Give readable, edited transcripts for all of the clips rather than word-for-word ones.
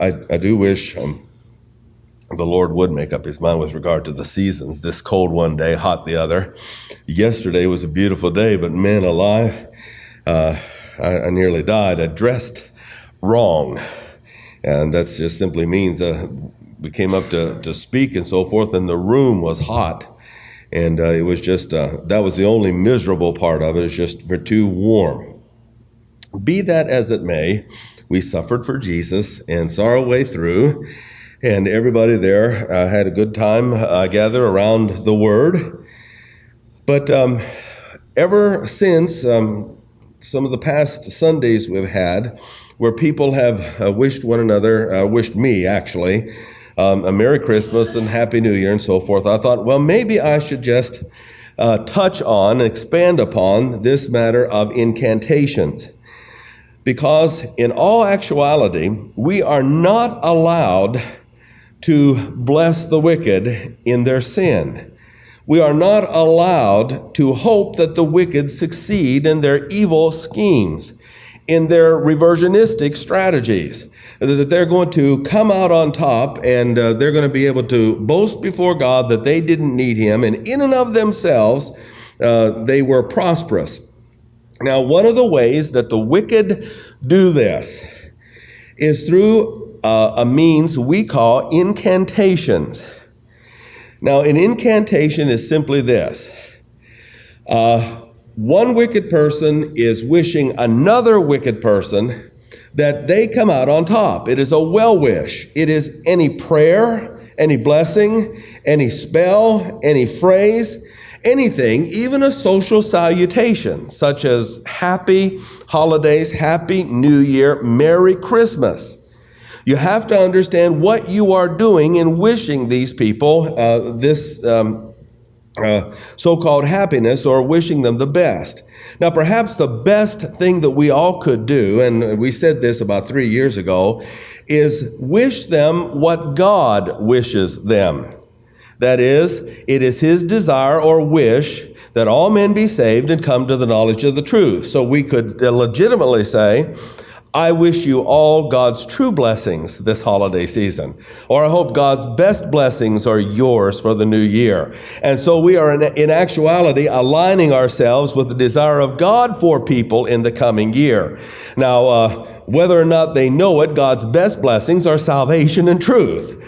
I do wish the Lord would make up his mind with regard to the seasons. This cold one day, hot the other. Yesterday was a beautiful day, but man alive, I nearly died. I dressed wrong. And that just simply means we came up to speak and so forth, and the room was hot. And it was just, that was the only miserable part of it. It's just we're too warm. Be that as it may, we suffered for Jesus and saw our way through. And everybody there had a good time, I gather, around the Word. But ever since some of the past Sundays we've had, where people have wished one another, wished me actually, a Merry Christmas and Happy New Year and so forth, I thought, well, maybe I should just touch on, expand upon this matter of incantations. Because in all actuality, we are not allowed to bless the wicked in their sin. We are not allowed to hope that the wicked succeed in their evil schemes, in their reversionistic strategies, that they're going to come out on top and they're going to be able to boast before God that they didn't need him, and in and of themselves, they were prosperous. Now, one of the ways that the wicked do this is through a means we call incantations. Now, an incantation is simply this. One wicked person is wishing another wicked person that they come out on top. It is a well-wish. It is any prayer, any blessing, any spell, any phrase, anything, even a social salutation, such as Happy Holidays, Happy New Year, Merry Christmas. You have to understand what you are doing in wishing these people this so-called happiness, or wishing them the best. Now, perhaps the best thing that we all could do, and we said this about 3 years ago, is wish them what God wishes them. That is, it is his desire or wish that all men be saved and come to the knowledge of the truth. So we could legitimately say, I wish you all God's true blessings this holiday season. Or I hope God's best blessings are yours for the new year. And so we are in actuality aligning ourselves with the desire of God for people in the coming year. Now, whether or not they know it, God's best blessings are salvation and truth.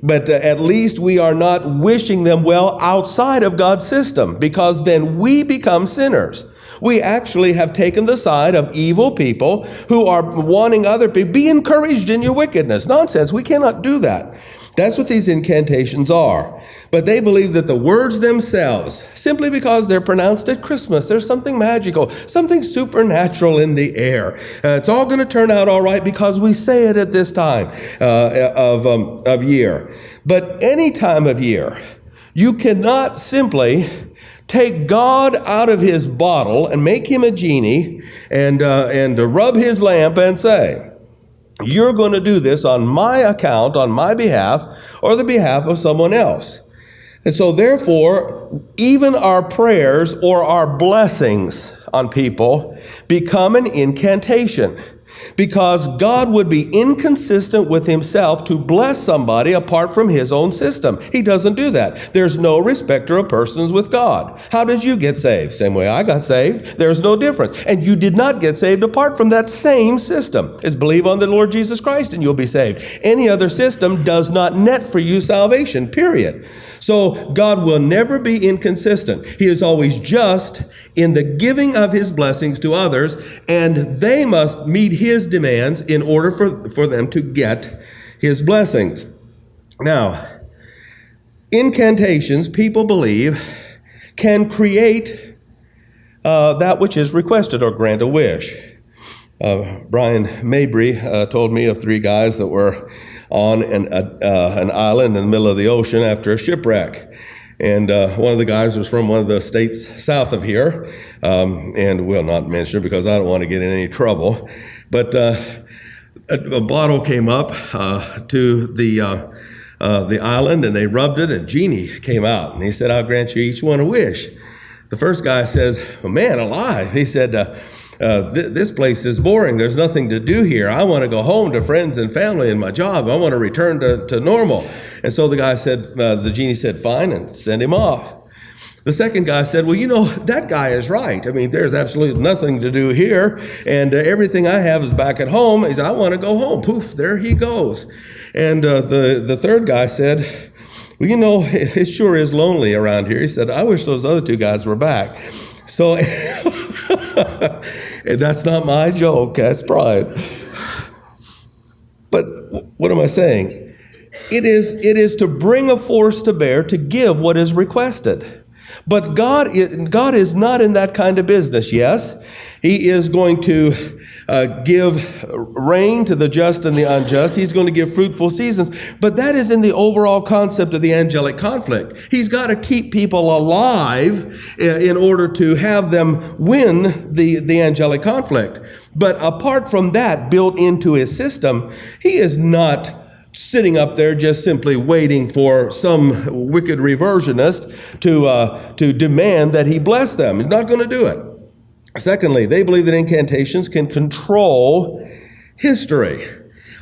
But at least we are not wishing them well outside of God's system, because then we become sinners. We actually have taken the side of evil people who are wanting other people, be encouraged in your wickedness. Nonsense. We cannot do that. That's what these incantations are. But they believe that the words themselves, simply because they're pronounced at Christmas, there's something magical, something supernatural in the air. It's all going to turn out all right because we say it at this time of year. But any time of year, you cannot simply take God out of his bottle and make him a genie and rub his lamp and say, you're going to do this on my account, on my behalf, or the behalf of someone else. And so therefore, even our prayers or our blessings on people become an incantation, because God would be inconsistent with himself to bless somebody apart from his own system. He doesn't do that. There's no respecter of persons with God. How did you get saved? Same way I got saved. There's no difference. And you did not get saved apart from that same system. Is believe on the Lord Jesus Christ and you'll be saved. Any other system does not net for you salvation, period. So God will never be inconsistent. He is always just in the giving of his blessings to others, and they must meet his demands in order for them to get his blessings. Now, incantations, people believe, can create that which is requested or grant a wish. Brian Mabry told me of 3 guys that were on an island in the middle of the ocean after a shipwreck. And one of the guys was from one of the states south of here, and we'll not mention it because I don't want to get in any trouble. But a bottle came up to the island, and they rubbed it, and a genie came out. And he said, I'll grant you each one a wish. The first guy says, well, man alive. He said, This place is boring. There's nothing to do here. I want to go home to friends and family and my job. I want to return to normal. And so the genie said, fine, and send him off. The second guy said, well, that guy is right. I mean, there's absolutely nothing to do here, and everything I have is back at home. He said, I want to go home. Poof, there he goes. And the third guy said, well, it sure is lonely around here. He said, I wish those other two guys were back. So, and that's not my joke, that's pride. But what am I saying? It is to bring a force to bear to give what is requested. But God is not in that kind of business. Yes, He is going to give rain to the just and the unjust. He's going to give fruitful seasons. But that is in the overall concept of the angelic conflict. He's got to keep people alive in order to have them win the angelic conflict. But apart from that, built into His system, He is not sitting up there just simply waiting for some wicked reversionist to demand that He bless them. He's not going to do it. Secondly, they believe that incantations can control history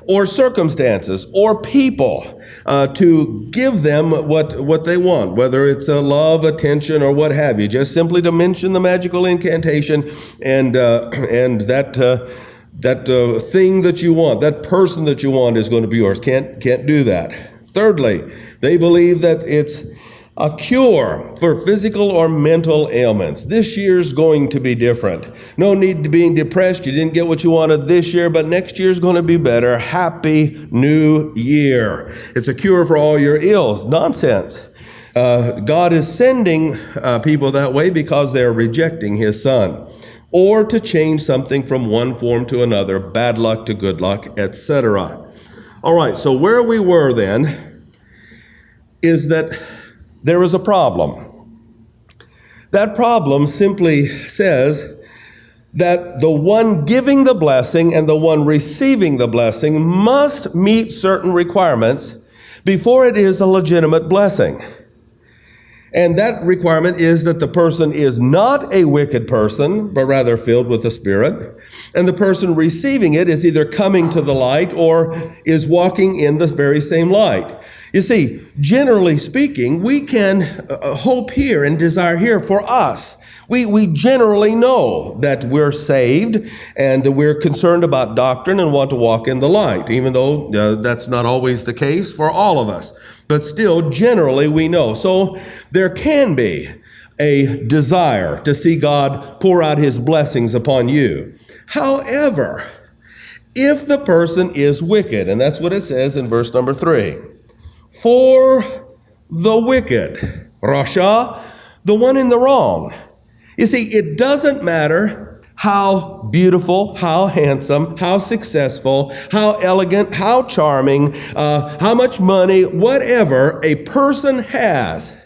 or circumstances or people to give them what they want, whether it's love, attention, or what have you. Just simply to mention the magical incantation and that thing that you want, that person that you want is going to be yours. Can't do that. Thirdly, they believe that it's a cure for physical or mental ailments. This year's going to be different. No need to being depressed. You didn't get what you wanted this year, but next year's going to be better. Happy New Year. It's a cure for all your ills. Nonsense. God is sending people that way because they're rejecting His Son, or to change something from one form to another, bad luck to good luck, etc. All right, so where we were then is that there is a problem. That problem simply says that the one giving the blessing and the one receiving the blessing must meet certain requirements before it is a legitimate blessing. And that requirement is that the person is not a wicked person, but rather filled with the Spirit. And the person receiving it is either coming to the light or is walking in the very same light. You see, generally speaking, we can hope here and desire here for us. We generally know that we're saved and we're concerned about doctrine and want to walk in the light, even though that's not always the case for all of us. But still, generally, we know. So there can be a desire to see God pour out His blessings upon you. However, if the person is wicked, and that's what it says in verse number 3, for the wicked, Rasha, the one in the wrong. You see, it doesn't matter how beautiful, how handsome, how successful, how elegant, how charming, how much money, whatever a person has.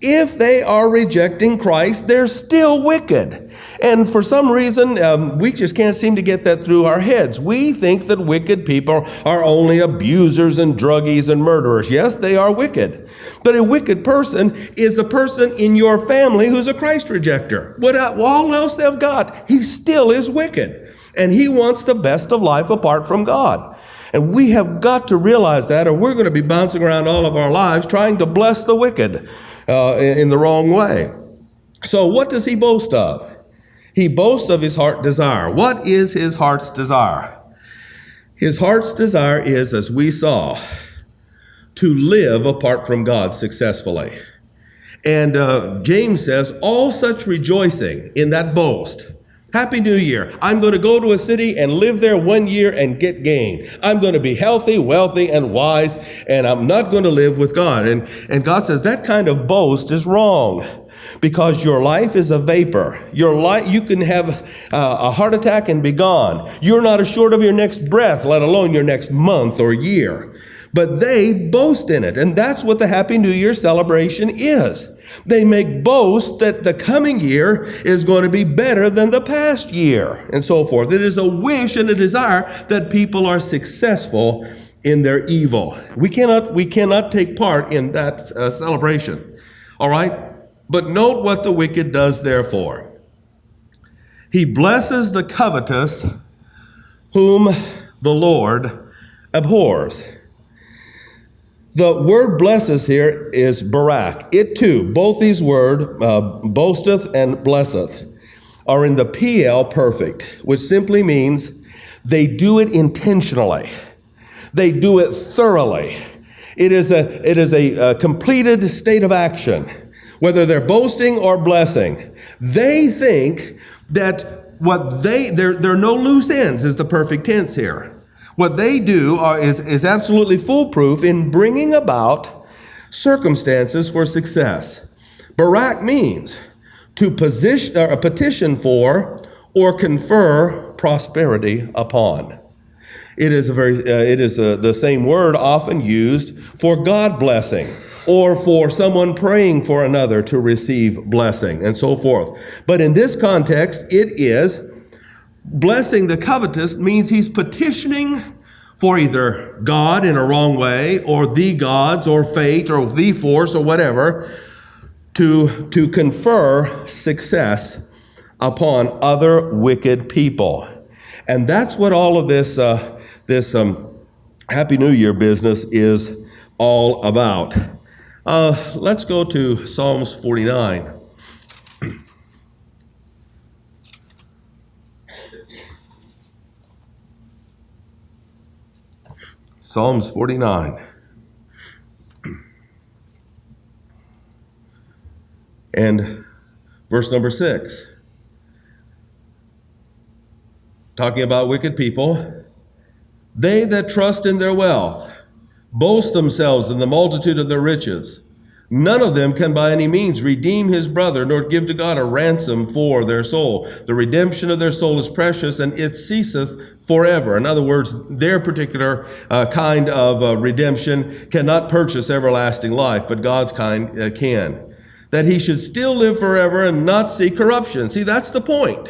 If they are rejecting Christ, they're still wicked. And for some reason, we just can't seem to get that through our heads. We think that wicked people are only abusers and druggies and murderers. Yes, they are wicked. But a wicked person is the person in your family who's a Christ rejecter. What all else they've got, he still is wicked. And he wants the best of life apart from God. And we have got to realize that, or we're going to be bouncing around all of our lives trying to bless the wicked in the wrong way. So what does he boast of? He boasts of his heart desire. What is his heart's desire? His heart's desire is, as we saw, to live apart from God successfully. And James says, all such rejoicing in that boast. Happy New Year. I'm going to go to a city and live there 1 year and get gain. I'm going to be healthy, wealthy, and wise, and I'm not going to live with God. And God says that kind of boast is wrong, because your life is a vapor. Your life, you can have a heart attack and be gone. You're not assured of your next breath, let alone your next month or year. But they boast in it, and that's what the Happy New Year celebration is. They make boast that the coming year is going to be better than the past year, and so forth. It is a wish and a desire that people are successful in their evil. We cannot take part in that celebration. All right? But note what the wicked does therefore. He blesses the covetous whom the Lord abhors. The word blesses here is barak. It too, both these words, boasteth and blesseth, are in the PL perfect, which simply means they do it intentionally. They do it thoroughly. It is a completed state of action, whether they're boasting or blessing. They think that there are no loose ends is the perfect tense here. What they do is absolutely foolproof in bringing about circumstances for success. Barak means to petition for or confer prosperity upon. It is the same word often used for God blessing or for someone praying for another to receive blessing and so forth. But in this context, it is blessing the covetous means he's petitioning for either God in a wrong way or the gods or fate or the force or whatever to confer success upon other wicked people. And that's what all of this Happy New Year business is all about. Let's go to Psalms 49. Psalms 49. And verse number 6. Talking about wicked people. They that trust in their wealth boast themselves in the multitude of their riches. None of them can by any means redeem his brother, nor give to God a ransom for their soul. The redemption of their soul is precious, and it ceaseth forever. In other words, their particular kind of redemption cannot purchase everlasting life, but God's kind can. That he should still live forever and not see corruption. See, that's the point.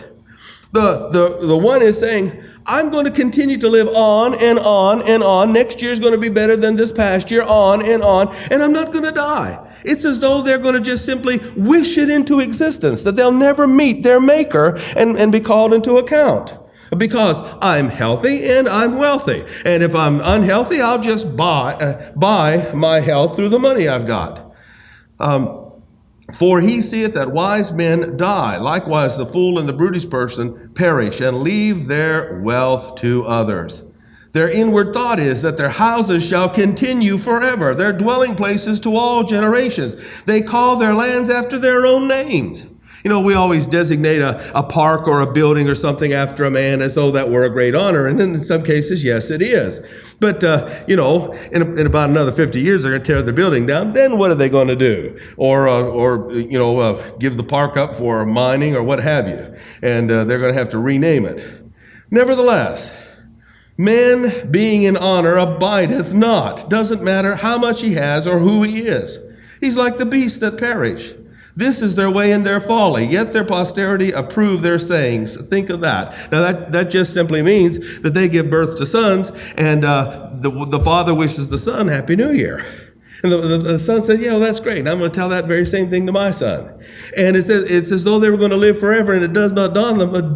The one is saying, I'm going to continue to live on and on and on. Next year is going to be better than this past year, on, and I'm not going to die. It's as though they're going to just simply wish it into existence, that they'll never meet their maker and be called into account. Because I'm healthy and I'm wealthy. And if I'm unhealthy, I'll just buy my health through the money I've got. For he seeth that wise men die. Likewise, the fool and the brutish person perish and leave their wealth to others. Their inward thought is that their houses shall continue forever, their dwelling places to all generations. They call their lands after their own names. You know, we always designate a park or a building or something after a man as though that were a great honor. And in some cases, yes, it is. But, in about another 50 years, they're going to tear the building down. Then what are they going to do? Or give the park up for mining or what have you. And they're going to have to rename it. Nevertheless, man being in honor abideth not. Doesn't matter how much he has or who he is. He's like the beasts that perish. This is their way and their folly, yet their posterity approve their sayings. Think of that. Now that just simply means that they give birth to sons, and the father wishes the son Happy New Year. And the son says, yeah, well, that's great. And I'm going to tell that very same thing to my son. And it's as though they were going to live forever, and it does not dawn them. But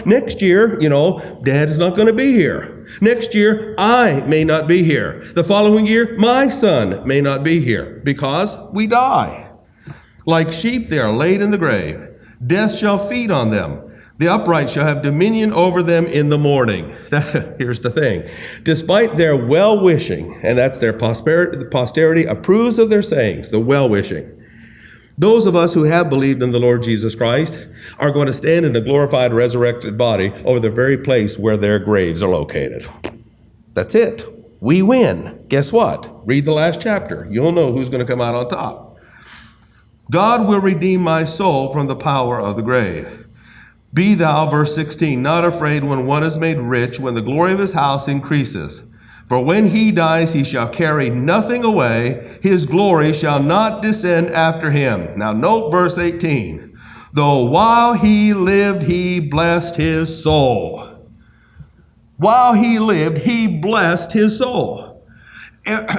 next year, Dad is not going to be here. Next year, I may not be here. The following year, my son may not be here because we die. Like sheep, they are laid in the grave. Death shall feed on them. The upright shall have dominion over them in the morning. Here's the thing. Despite their well-wishing, and that's their posterity approves of their sayings, the well-wishing. Those of us who have believed in the Lord Jesus Christ are going to stand in a glorified, resurrected body over the very place where their graves are located. That's it. We win. Guess what? Read the last chapter. You'll know who's going to come out on top. God will redeem my soul from the power of the grave. Be thou, verse 16, not afraid when one is made rich, when the glory of his house increases. For when he dies, he shall carry nothing away. His glory shall not descend after him. Now note verse 18. Though while he lived, he blessed his soul. While he lived, he blessed his soul.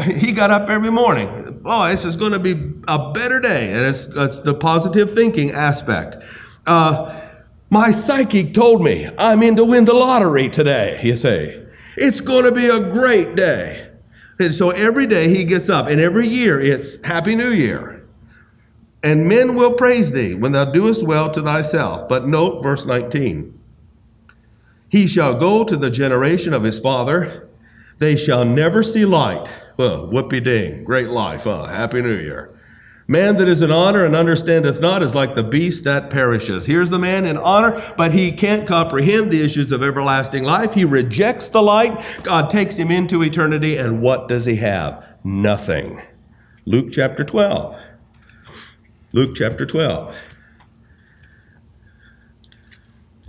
He got up every morning. Oh, this is going to be a better day. And it's the positive thinking aspect. My psychic told me I'm in to win the lottery today, you say. It's going to be a great day. And so every day he gets up, and every year it's Happy New Year. And men will praise thee when thou doest well to thyself. But note verse 19. He shall go to the generation of his father. They shall never see light. Well, whoopee-ding, great life, huh? Happy New Year. Man that is in honor and understandeth not is like the beast that perishes. Here's the man in honor, but he can't comprehend the issues of everlasting life. He rejects the light. God takes him into eternity, and what does he have? Nothing. Luke chapter 12. Luke chapter 12.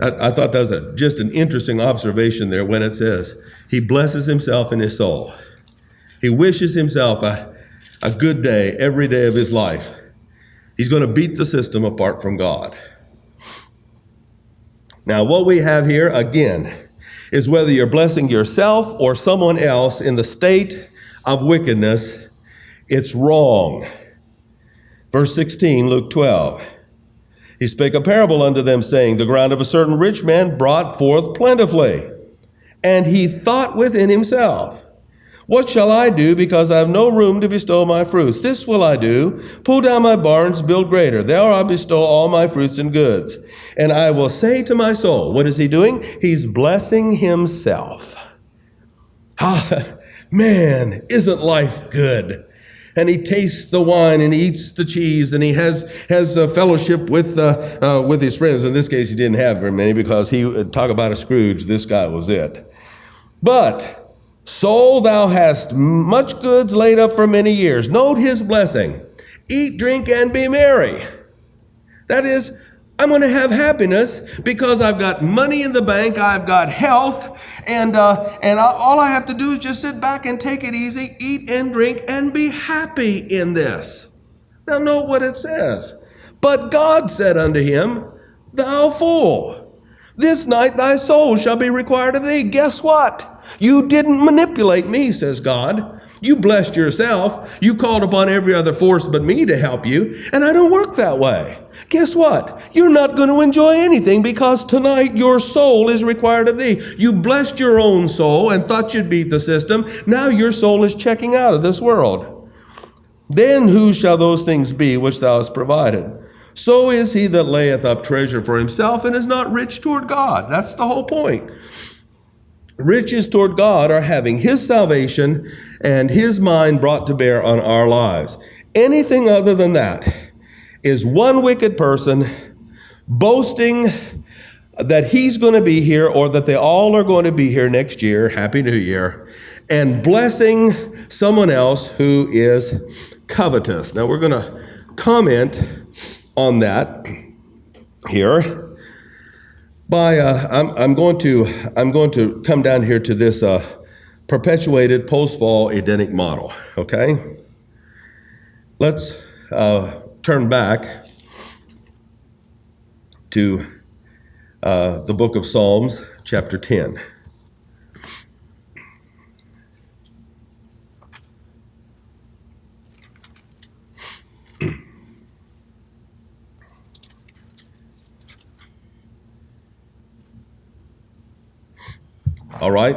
I thought that was just an interesting observation there when it says, he blesses himself in his soul. He wishes himself a good day every day of his life. He's going to beat the system apart from God. Now, what we have here, again, is whether you're blessing yourself or someone else in the state of wickedness, it's wrong. Verse 16, Luke 12. He spake a parable unto them, saying, the ground of a certain rich man brought forth plentifully. And he thought within himself, what shall I do, because I have no room to bestow my fruits? This will I do, pull down my barns, build greater. There I bestow all my fruits and goods. And I will say to my soul, what is he doing? He's blessing himself. Ah, man, isn't life good? And he tastes the wine, and he eats the cheese, and he has a fellowship with his friends. In this case, he didn't have very many, because he talk about a Scrooge. This guy was it. But soul, thou hast much goods laid up for many years. Note his blessing. Eat, drink, and be merry. That is, I'm going to have happiness because I've got money in the bank, I've got health, and all I have to do is just sit back and take it easy, eat and drink, and be happy in this. Now note what it says. But God said unto him, thou fool, this night thy soul shall be required of thee. Guess what? You didn't manipulate me, says God. You blessed yourself. You called upon every other force but me to help you, and I don't work that way. Guess what? You're not going to enjoy anything, because tonight your soul is required of thee. You blessed your own soul and thought you'd beat the system. Now your soul is checking out of this world. Then who shall those things be which thou hast provided? So is he that layeth up treasure for himself and is not rich toward God. That's the whole point. Riches toward God are having his salvation and his mind brought to bear on our lives. Anything other than that is one wicked person boasting that he's going to be here, or that they all are going to be here next year, Happy New Year, and blessing someone else who is covetous. Now we're going to comment on that here. I'm going to come down here to this perpetuated post-fall Edenic model. Okay, let's turn back to the book of Psalms, chapter 10. All right.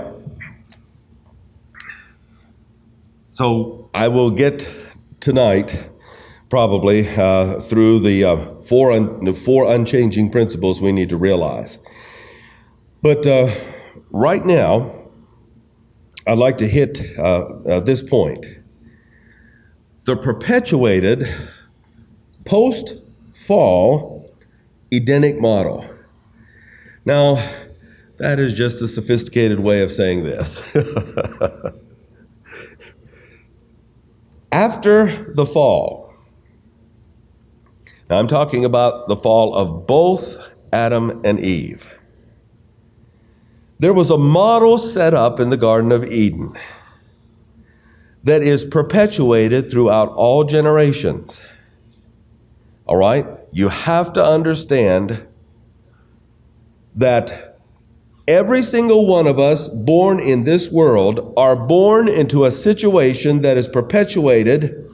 So I will get tonight probably through the four unchanging principles we need to realize. But right now, I'd like to hit this point. The perpetuated post-fall Edenic model. Now, that is just a sophisticated way of saying this. After the fall, now I'm talking about the fall of both Adam and Eve, there was a model set up in the Garden of Eden that is perpetuated throughout all generations. All right? You have to understand that every single one of us born in this world are born into a situation that is perpetuated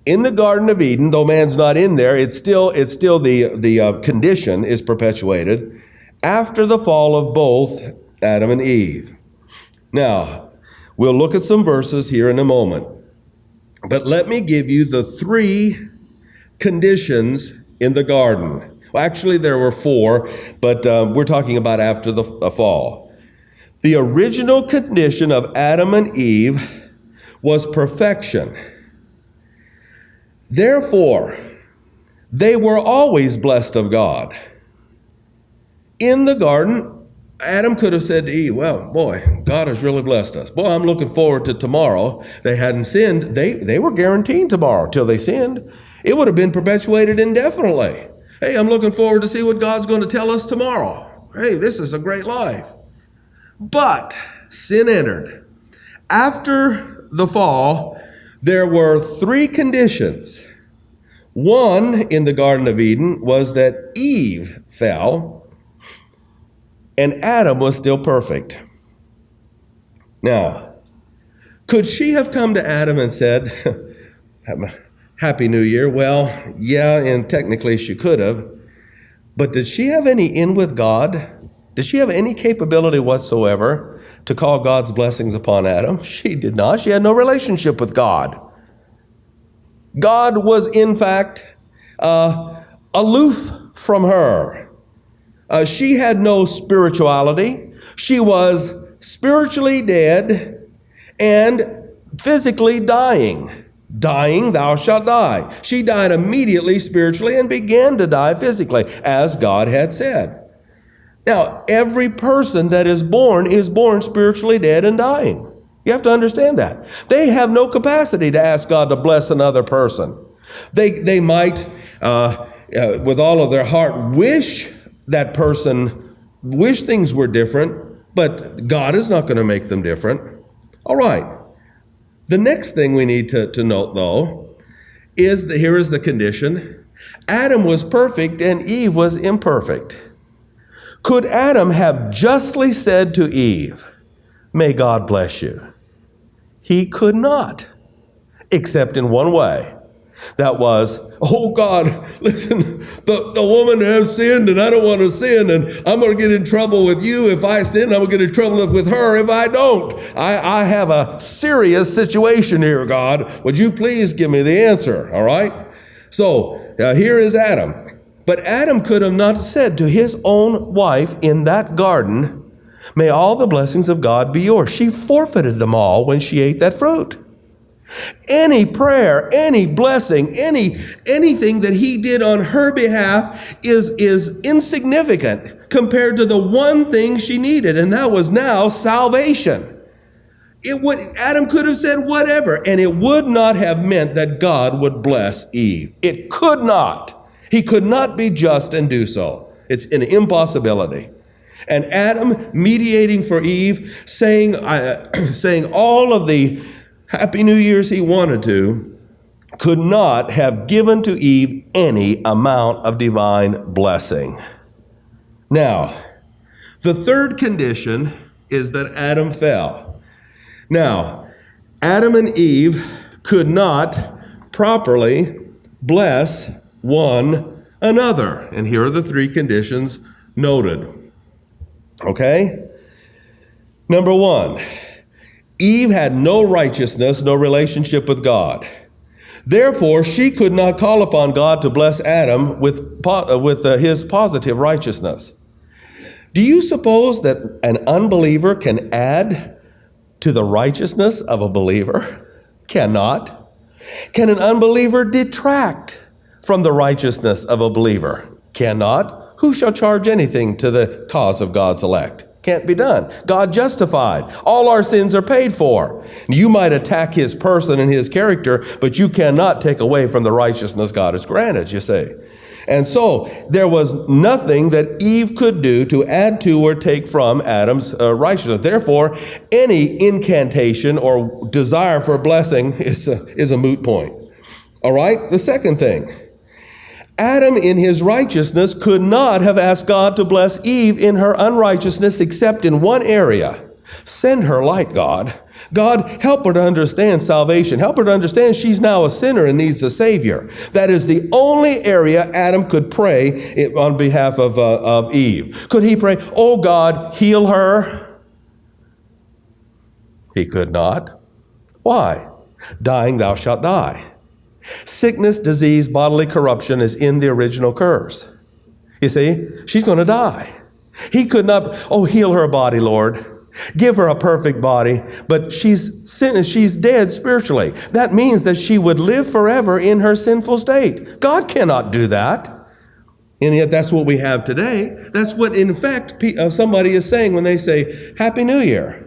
in the Garden of Eden, though man's not in there, it's still the condition is perpetuated after the fall of both Adam and Eve. Now, we'll look at some verses here in a moment. But let me give you the 3 conditions in the garden. Well, actually, there were 4, but we're talking about after the fall. The original condition of Adam and Eve was perfection. Therefore, they were always blessed of God. In the garden, Adam could have said to Eve, well, boy, God has really blessed us. Boy, I'm looking forward to tomorrow. They hadn't sinned. They were guaranteed tomorrow till they sinned. It would have been perpetuated indefinitely. Hey, I'm looking forward to see what God's going to tell us tomorrow. Hey, this is a great life. But sin entered. After the fall, there were 3 conditions. One in the Garden of Eden was that Eve fell, and Adam was still perfect. Now, could she have come to Adam and said, Happy New Year? Well, yeah, and technically she could have. But did she have any in with God? Did she have any capability whatsoever to call God's blessings upon Adam? She did not. She had no relationship with God. God was, in fact, aloof from her. She had no spirituality. She was spiritually dead and physically dying. Dying, thou shalt die. She died immediately spiritually and began to die physically, as God had said. Now, every person that is born spiritually dead and dying. You have to understand that. They have no capacity to ask God to bless another person. They might, with all of their heart, wish that person, wish things were different, but God is not going to make them different. All right. The next thing we need to note, though, is that here is the condition. Adam was perfect and Eve was imperfect. Could Adam have justly said to Eve, may God bless you? He could not, except in one way. That was, oh God, listen, the woman has sinned and I don't want to sin, and I'm going to get in trouble with you if I sin. I'm going to get in trouble with her if I don't. I have a serious situation here, God. Would you please give me the answer, all right? So here is Adam. But Adam could have not said to his own wife in that garden, may all the blessings of God be yours. She forfeited them all when she ate that fruit. Any prayer, any blessing, anything that he did on her behalf is insignificant compared to the one thing she needed, and that was now salvation. Adam could have said whatever, and it would not have meant that God would bless Eve. It could not. He could not be just and do so. It's an impossibility. And Adam, mediating for Eve, saying all of the Happy New Year's he wanted to, could not have given to Eve any amount of divine blessing. Now, the third condition is that Adam fell. Now, Adam and Eve could not properly bless one another. And here are the 3 conditions noted. Okay? Number 1. Eve had no righteousness, no relationship with God. Therefore, she could not call upon God to bless Adam with his positive righteousness. Do you suppose that an unbeliever can add to the righteousness of a believer? Cannot. Can an unbeliever detract from the righteousness of a believer? Cannot. Who shall charge anything to the cause of God's elect? Can't be done. God justified. All our sins are paid for. You might attack his person and his character, but you cannot take away from the righteousness God has granted, you see. And so there was nothing that Eve could do to add to or take from Adam's righteousness. Therefore, any incantation or desire for blessing is a moot point. All right? The second thing. Adam in his righteousness could not have asked God to bless Eve in her unrighteousness except in one area. Send her light, God. God, help her to understand salvation. Help her to understand she's now a sinner and needs a Savior. That is the only area Adam could pray on behalf of Eve. Could he pray, oh God, heal her? He could not. Why? Dying, thou shalt die. Sickness, disease, bodily corruption is in the original curse. You see, she's going to die. He could not, oh, heal her body, Lord. Give her a perfect body, but she's dead spiritually. That means that she would live forever in her sinful state. God cannot do that. And yet that's what we have today. That's what, in fact, somebody is saying when they say, Happy New Year.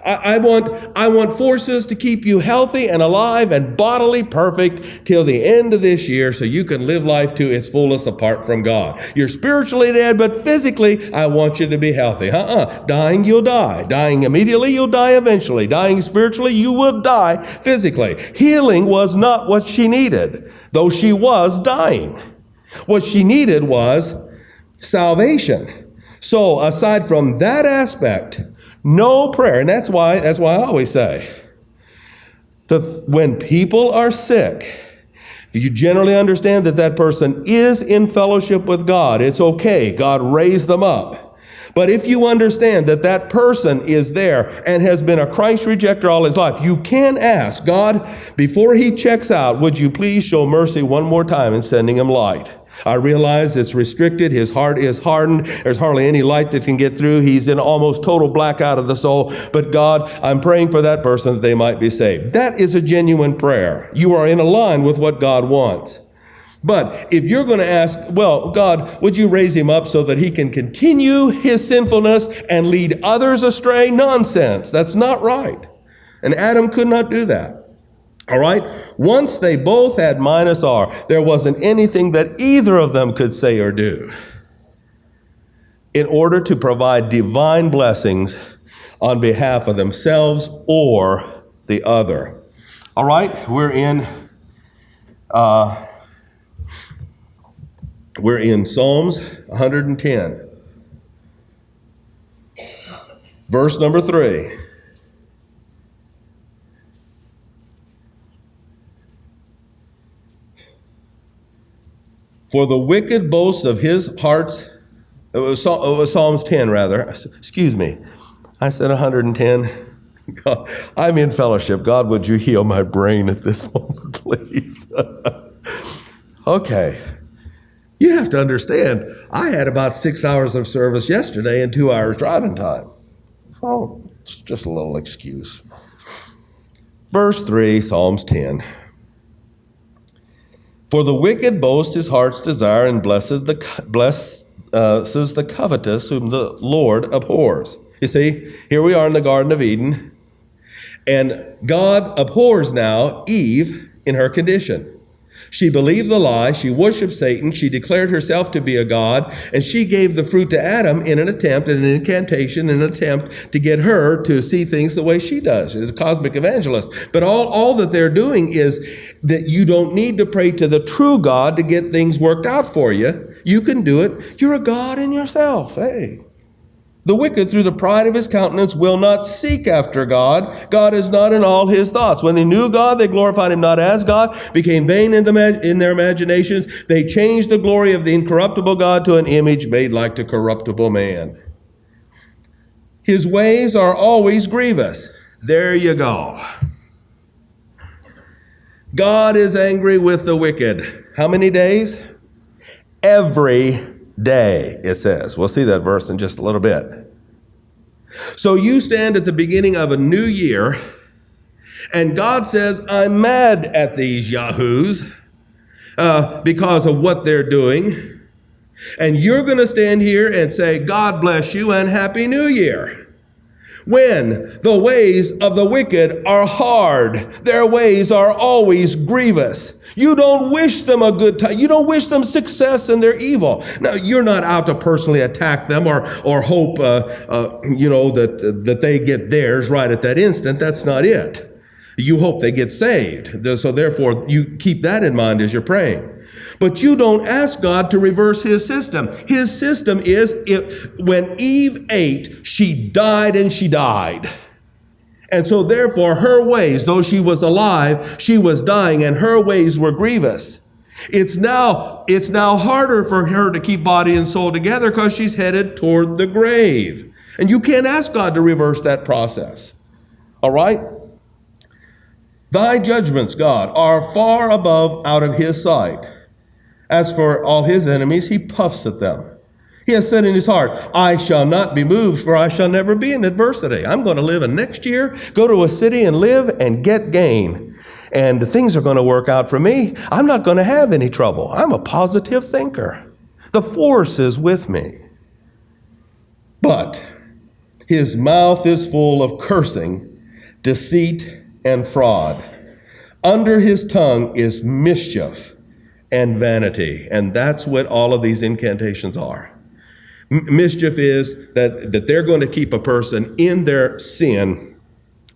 I want forces to keep you healthy and alive and bodily perfect till the end of this year so you can live life to its fullest apart from God. You're spiritually dead, but physically, I want you to be healthy. Dying, you'll die. Dying immediately, you'll die eventually. Dying spiritually, you will die physically. Healing was not what she needed, though she was dying. What she needed was salvation. So aside from that aspect, no prayer, and that's why I always say, when people are sick, you generally understand that person is in fellowship with God. It's okay. God raised them up. But if you understand that person is there and has been a Christ rejecter all his life, you can ask God, before he checks out, would you please show mercy one more time in sending him light? I realize it's restricted. His heart is hardened. There's hardly any light that can get through. He's in almost total blackout of the soul. But God, I'm praying for that person that they might be saved. That is a genuine prayer. You are in line with what God wants. But if you're going to ask, well, God, would you raise him up so that he can continue his sinfulness and lead others astray? Nonsense. That's not right. And Adam could not do that. All right? Once they both had minus R, there wasn't anything that either of them could say or do in order to provide divine blessings on behalf of themselves or the other. All right? We're in Psalms 110. Verse number 3. For the wicked boasts of his heart's, it was Psalms 10 rather, excuse me. I said 110. God, I'm in fellowship. God, would you heal my brain at this moment, please? Okay. You have to understand, I had about 6 hours of service yesterday and 2 hours driving time. So it's just a little excuse. Verse 3, Psalms 10. For the wicked boasts his heart's desire and blesses the covetous whom the Lord abhors. You see, here we are in the Garden of Eden, and God abhors now Eve in her condition. She believed the lie, she worshiped Satan, she declared herself to be a god, and she gave the fruit to Adam in an incantation, an attempt to get her to see things the way she does. She's a cosmic evangelist. But all that they're doing is that you don't need to pray to the true God to get things worked out for you. You can do it. You're a god in yourself. Hey. The wicked, through the pride of his countenance, will not seek after God. God is not in all his thoughts. When they knew God, they glorified him not as God, became vain in their imaginations. They changed the glory of the incorruptible God to an image made like to corruptible man. His ways are always grievous. There you go. God is angry with the wicked. How many days? Every day, it says. We'll see that verse in just a little bit. So you stand at the beginning of a new year, and God says, I'm mad at these yahoos because of what they're doing. And you're going to stand here and say, God bless you and Happy New Year. When the ways of the wicked are hard, their ways are always grievous. You don't wish them a good time. You don't wish them success in their evil. Now, you're not out to personally attack them or hope, that they get theirs right at that instant. That's not it. You hope they get saved. So therefore, you keep that in mind as you're praying. But you don't ask God to reverse his system. His system is when Eve ate, she died and she died. And so therefore her ways, though she was alive, she was dying, and her ways were grievous. It's now harder for her to keep body and soul together because she's headed toward the grave. And you can't ask God to reverse that process. All right? Thy judgments, God, are far above out of his sight. As for all his enemies, he puffs at them. He has said in his heart, I shall not be moved, for I shall never be in adversity. I'm going to live in next year, go to a city and live and get gain. And things are going to work out for me. I'm not going to have any trouble. I'm a positive thinker. The force is with me. But his mouth is full of cursing, deceit, and fraud. Under his tongue is mischief and vanity. And that's what all of these incantations are. Mischief is that they're going to keep a person in their sin,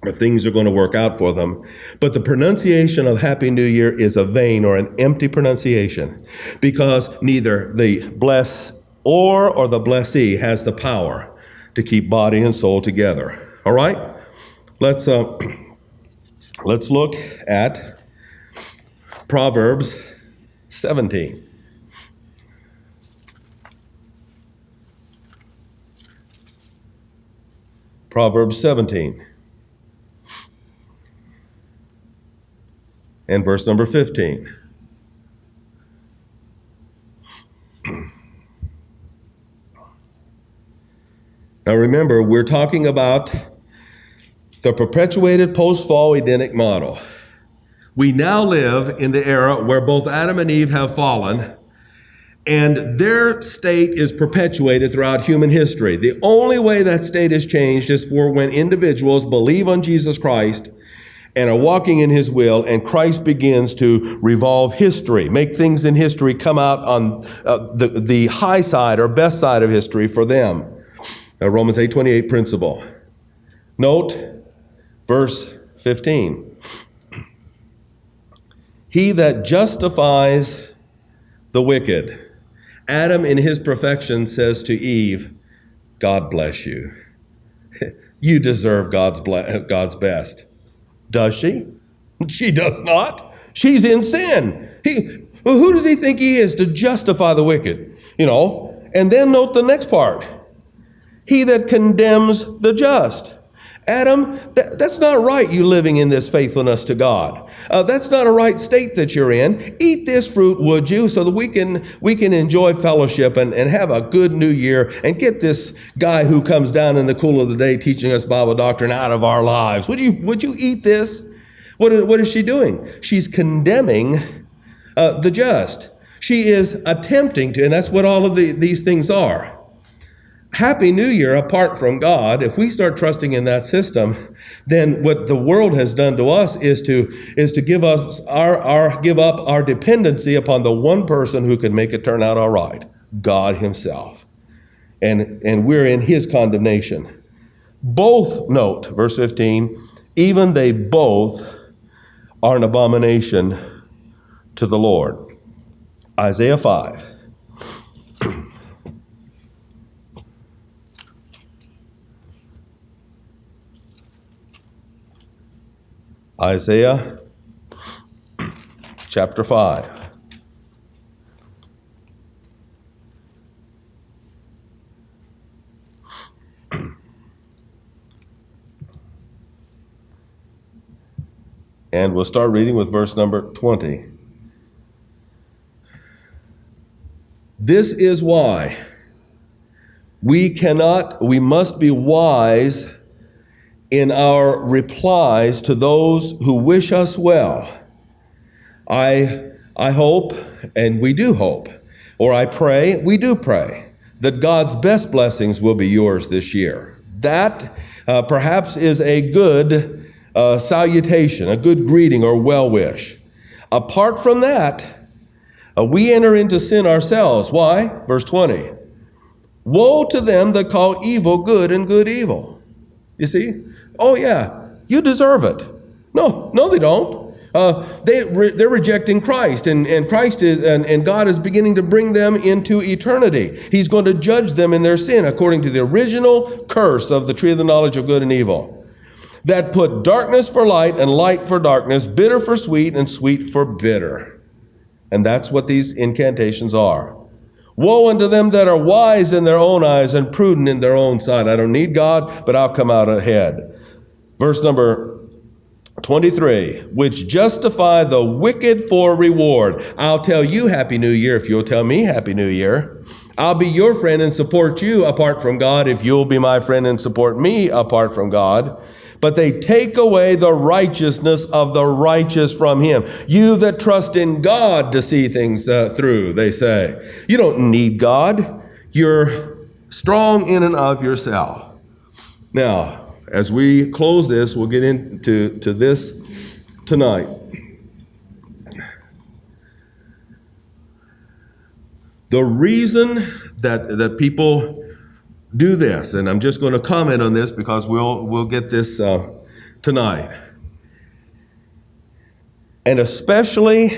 or things are going to work out for them. But the pronunciation of Happy New Year is a vain or an empty pronunciation, because neither the bless or the blessee has the power to keep body and soul together. All right? Let's look at Proverbs 17. Proverbs 17 and verse number 15. Now remember, we're talking about the perpetuated post-fall Edenic model. We now live in the era where both Adam and Eve have fallen, and their state is perpetuated throughout human history. The only way that state has changed is for when individuals believe on Jesus Christ and are walking in his will, and Christ begins to revolve history, make things in history come out on the high side or best side of history for them. Romans 8:28 principle. Note verse 15. He that justifies the wicked. Adam in his perfection says to Eve, God bless you. You deserve God's best. Does she? She does not. She's in sin. Who does he think he is to justify the wicked? And then note the next part. He that condemns the just. Adam, that's not right, you living in this faithfulness to God. That's not a right state that you're in. Eat this fruit, would you, so that we can enjoy fellowship and have a good new year and get this guy who comes down in the cool of the day teaching us Bible doctrine out of our lives. Would you eat this? What is she doing? She's condemning the just. She is attempting to, and that's what all of these things are. Happy New Year apart from God, if we start trusting in that system, then what the world has done to us is to give us give up our dependency upon the one person who can make it turn out all right, God himself. And we're in his condemnation. Both, note, verse 15, even they both are an abomination to the Lord. Isaiah 5. Isaiah chapter 5. And we'll start reading with verse number 20. This is why we must be wise in our replies to those who wish us well. I hope, and we do hope, or I pray, we do pray, that God's best blessings will be yours this year. That perhaps is a good salutation, a good greeting or well wish. Apart from that, we enter into sin ourselves. Why? Verse 20. Woe to them that call evil good and good evil. You see? Oh yeah, you deserve it. No, they don't. They're rejecting Christ, and Christ and God is beginning to bring them into eternity. He's going to judge them in their sin according to the original curse of the tree of the knowledge of good and evil. that put darkness for light and light for darkness, bitter for sweet and sweet for bitter. And that's what these incantations are. Woe unto them that are wise in their own eyes and prudent in their own sight. I don't need God, but I'll come out ahead. Verse number 23, which justify the wicked for reward. I'll tell you Happy New Year if you'll tell me Happy New Year. I'll be your friend and support you apart from God if you'll be my friend and support me apart from God. But they take away the righteousness of the righteous from him. You that trust in God to see things through, they say. You don't need God. You're strong in and of yourself. Now, as we close this, we'll get into this tonight. The reason that people do this, and I'm just going to comment on this because we'll get this tonight. And especially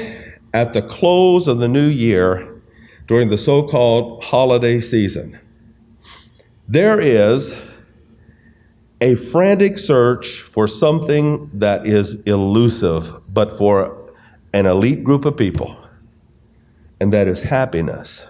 at the close of the new year, during the so-called holiday season, there is a frantic search for something that is elusive, but for an elite group of people, and that is happiness.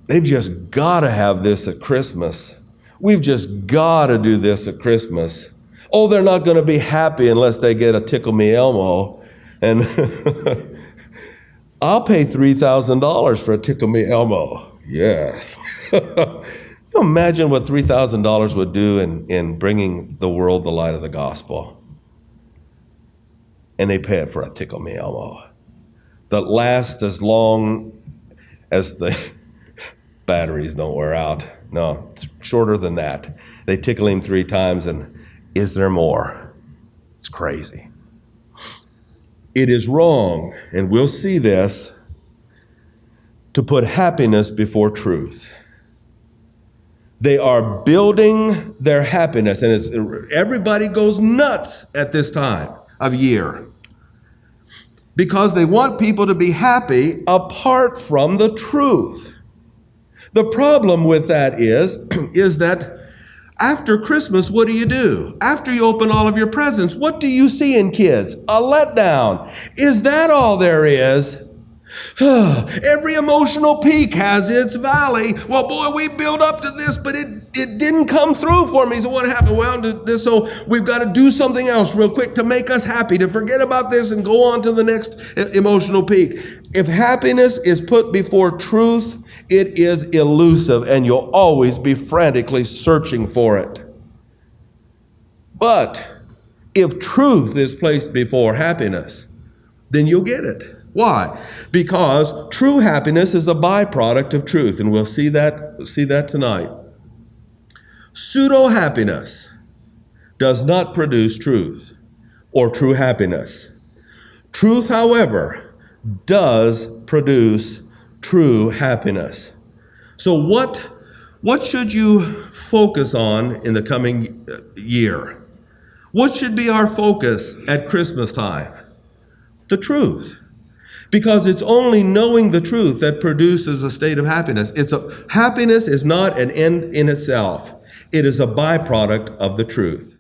They've just got to have this at Christmas. We've just got to do this at Christmas. Oh, they're not going to be happy unless they get a Tickle Me Elmo. And I'll pay $3,000 for a Tickle Me Elmo. Yeah. You imagine what $3,000 would do in bringing the world the light of the gospel. And they pay it for a Tickle Me Elmo that lasts as long as the batteries don't wear out. No, it's shorter than that. They tickle him 3 times, and is there more? It's crazy. It is wrong, and we'll see this, to put happiness before truth. They are building their happiness, and everybody goes nuts at this time of year because they want people to be happy apart from the truth. The problem with that is that after Christmas, what do? After you open all of your presents, what do you see in kids? A letdown. Is that all there is? Every emotional peak has its valley. Well, boy, we built up to this, but it didn't come through for me. So what happened? Well, so we've got to do something else real quick to make us happy, to forget about this and go on to the next emotional peak. If happiness is put before truth, it is elusive, and you'll always be frantically searching for it. But if truth is placed before happiness, then you'll get it. Why? Because true happiness is a byproduct of truth, and we'll see that tonight. Pseudo-happiness does not produce truth or true happiness. Truth, however, does produce true happiness. So what should you focus on in the coming year? What should be our focus at Christmas time? The truth. Because it's only knowing the truth that produces a state of happiness. Happiness is not an end in itself. It is a byproduct of the truth.